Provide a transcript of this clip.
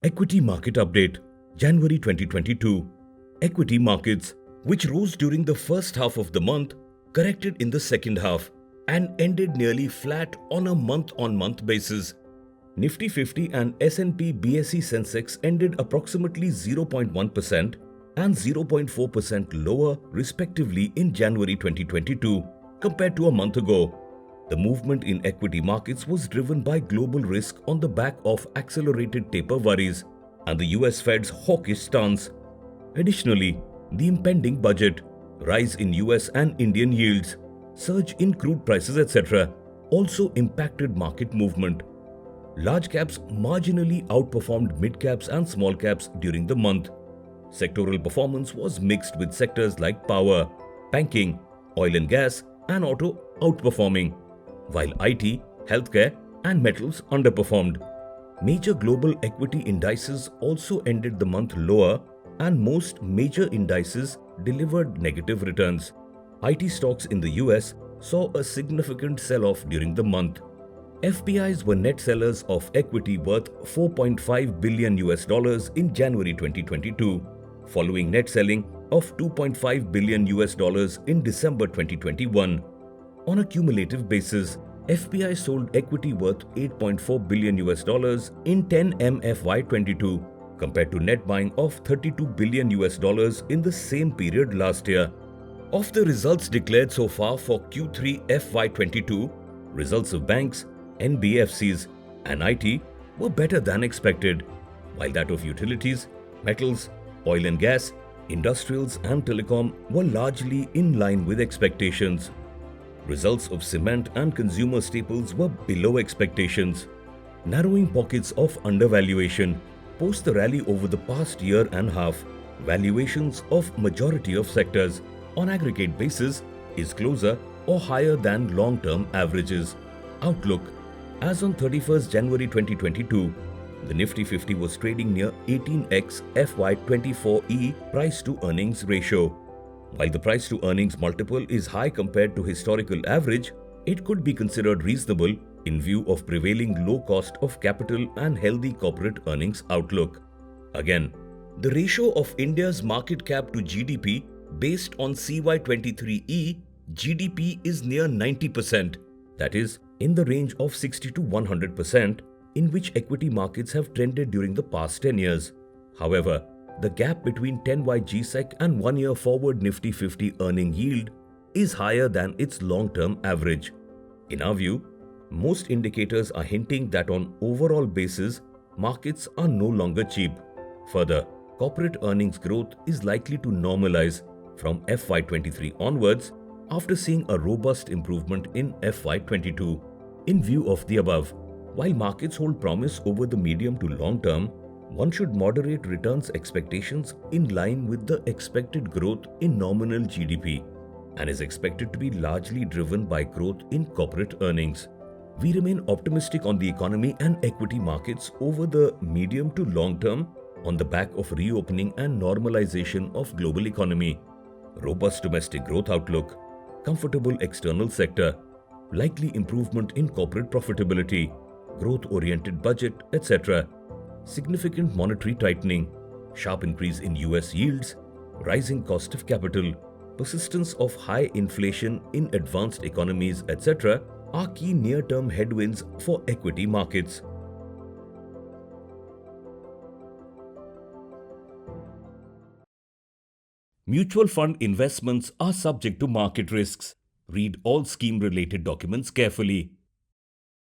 Equity Market Update, January 2022. Equity markets, which rose during the first half of the month, corrected in the second half and ended nearly flat on a month-on-month basis. Nifty 50 and S&P BSE Sensex ended approximately 0.1% and 0.4% lower respectively in January 2022 compared to a month ago. The movement in equity markets was driven by global risk on the back of accelerated taper worries and the US Fed's hawkish stance. Additionally, the impending budget, rise in US and Indian yields, surge in crude prices, etc., also impacted market movement. Large caps marginally outperformed mid caps and small caps during the month. Sectoral performance was mixed with sectors like power, banking, oil and gas, and auto outperforming, while IT, healthcare, and metals underperformed. Major global equity indices also ended the month lower, and most major indices delivered negative returns. IT stocks in the US saw a significant sell-off during the month. FPIs were net sellers of equity worth $4.5 billion in January 2022, following net selling of $2.5 billion in December 2021. On a cumulative basis, FPI sold equity worth $8.4 billion in 10M FY22 compared to net buying of $32 billion in the same period last year. Of the results declared so far for Q3 FY22, results of banks, NBFCs, and IT were better than expected, while that of utilities, metals, oil and gas, industrials, and telecom were largely in line with expectations. Results of cement and consumer staples were below expectations, narrowing pockets of undervaluation. Post the rally over the past year and a half, valuations of majority of sectors on aggregate basis is closer or higher than long-term averages. Outlook: as on 31st January 2022, the Nifty 50 was trading near 18x FY24E price to earnings ratio. While the price to earnings multiple is high compared to historical average, it could be considered reasonable in view of prevailing low cost of capital and healthy corporate earnings outlook. Again, the ratio of India's market cap to GDP based on CY23E GDP is near 90%, that is, in the range of 60 to 100%, in which equity markets have trended during the past 10 years. However, the gap between 10Y GSEC and 1-year forward Nifty 50 earning yield is higher than its long-term average. In our view, most indicators are hinting that on overall basis, markets are no longer cheap. Further, corporate earnings growth is likely to normalize from FY23 onwards after seeing a robust improvement in FY22. In view of the above, while markets hold promise over the medium to long term, one should moderate returns expectations in line with the expected growth in nominal GDP and is expected to be largely driven by growth in corporate earnings. We remain optimistic on the economy and equity markets over the medium to long term on the back of reopening and normalization of global economy, robust domestic growth outlook, comfortable external sector, likely improvement in corporate profitability, growth-oriented budget, etc., significant monetary tightening, sharp increase in US yields, rising cost of capital, persistence of high inflation in advanced economies, etc., are key near-term headwinds for equity markets. Mutual fund investments are subject to market risks. Read all scheme-related documents carefully.